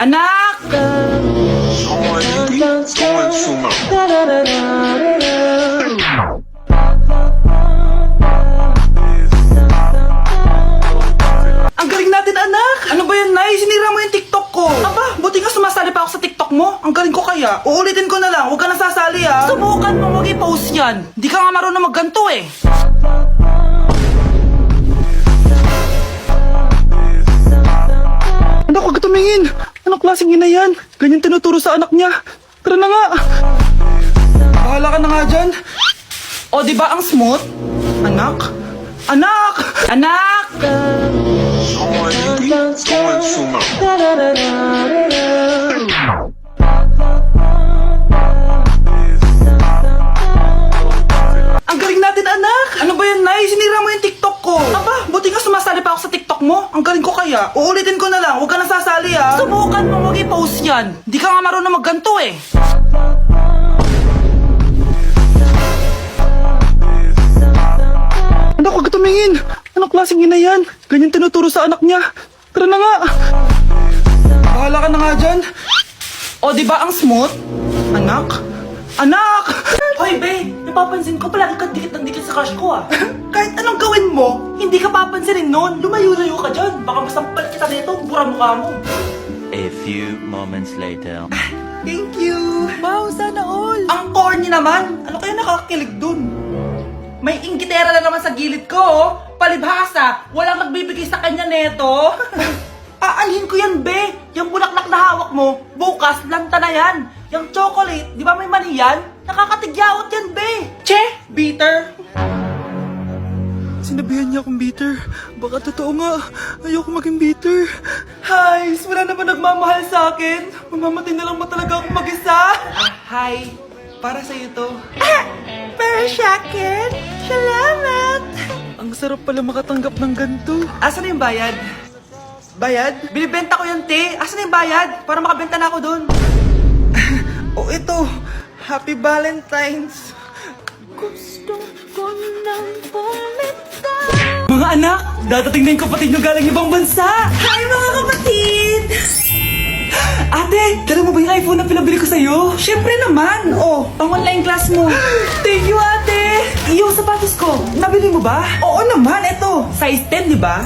Anak! Ang galing natin, anak! Ano ba yan, Nay? Sinira mo yung TikTok ko. Aba, buti nga sumasali pa ako sa TikTok mo. Ang galing ko kaya. Uulitin ko na lang. Huwag ka nasasali, ha? Subukan mo mag-i-post yan. Di ka nga marunong magganto, eh. Anak, huwag ka tumingin. Anong klaseng ina yan? Ganyan tinuturo sa anak niya. Tara na nga. Bahala ka na nga dyan. O, di ba ang smooth? Anak? Anak! Anak! Ang galing natin, anak! Ano ba yan, Nay? Sinira mo yung TikTok ko. Aba, buti nga sumasali pa ako sa TikTok mo. Ang galing ko kaya. Uulitin ko na lang. Huwag ka nasasali, ha? Subukan mo mag-i-post yan. Di ka nga marunong magganto, eh. Anak, huwag ka tumingin. Anong klaseng ina yan? Ganyan tinuturo sa anak niya. Tara na nga. Bahala ka na nga dyan. O, di ba ang smooth? Anak? Anak! Hoy, be! Napapansin ko palagi ka dikit ng dikit sa crush ko, ah. Kahit anong gawin mo, hindi ka papansinin nun. Lumayo-layo ka dyan. Baka masampal kita nito. Bura mukha mo. A few moments later. Thank you. Wow, sana all. Ang corny naman. Ano kaya nakakakilig dun? May inggitera na naman sa gilid ko, oh. Palibhasa, walang nagbibigay sa kanya neto. Aalhin ko yan, be. Yung bulaklak na hawak mo, bukas, lanta na yan. Yung chocolate, di ba may mani yan? Nakakatigyawat yan, be. Che, bitter. Sinabihan niya akong bitter. Baka totoo nga. Ayoko maging bitter. Hi, wala naman nagmamahal sa akin. Mamamatay na lang ba talaga akong mag-isa? Hi, para sa'yo to. Para sa akin? Salamat! Ang sarap pala makatanggap ng ganito. Asan na yung bayad? Bayad? Binibenta ko yung te. Asan na yung bayad? Para makabenta na ako dun. Oh, ito. Happy Valentine's. Gusto ko nang bumita. Mga anak, dadating na yung kapatid nyo galing ibang bansa. Hi mga kapatid! Ate, dala mo ba yung iPhone na pinabili ko sa'yo? Siyempre naman. Oh, pang-online class mo. Thank you, ate. Yung sapatos ko, nabili mo ba? Oo naman, eto. Size 10, di ba?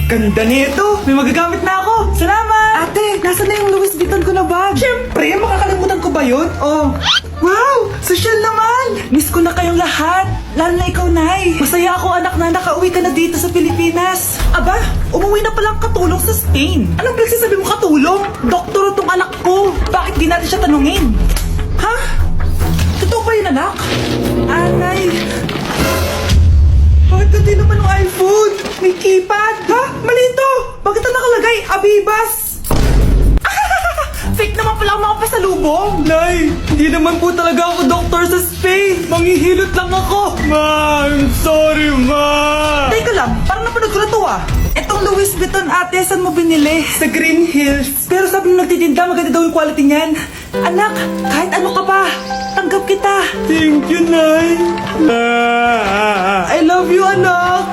Ganda nito. May magagamit na ako. Salamat. Ate, nasa na yung Louis Vuitton ko na bag? Siyempre, makakalimutan ko ba yun? Oh. Wow, social naman. Miss ko na kayong lahat. Lalo na ikaw, Nay. Masaya ako, anak, na nakauwi ka na dito sa Pilipinas. Aba, umuwi na palang katulong sa Spain. Anong pinagsasabi mo katulong? Doktor tong anak ko. Bakit di natin siya tanungin? Ha? Totoo ba yun, anak? Anay. Bakit hindi naman ng iPhone? May keypad. Ha? Mali ito. Bakit ito nakalagay? Abibas. Fake naman pala ang mga pasalubong. Nay, hindi naman po talaga ako doktor sa Spain. Manghihilot lang ako. Ma, I'm sorry, ma. Teka lang, parang napanood ko na to, ah. Etong Louis Vuitton, ate, saan mo binili? Sa Green Hills. Pero sabi nung nagtitinda, maganda daw yung quality niyan. Anak, kahit ano ka pa, tanggap kita. Thank you, Nay. I love you, anak.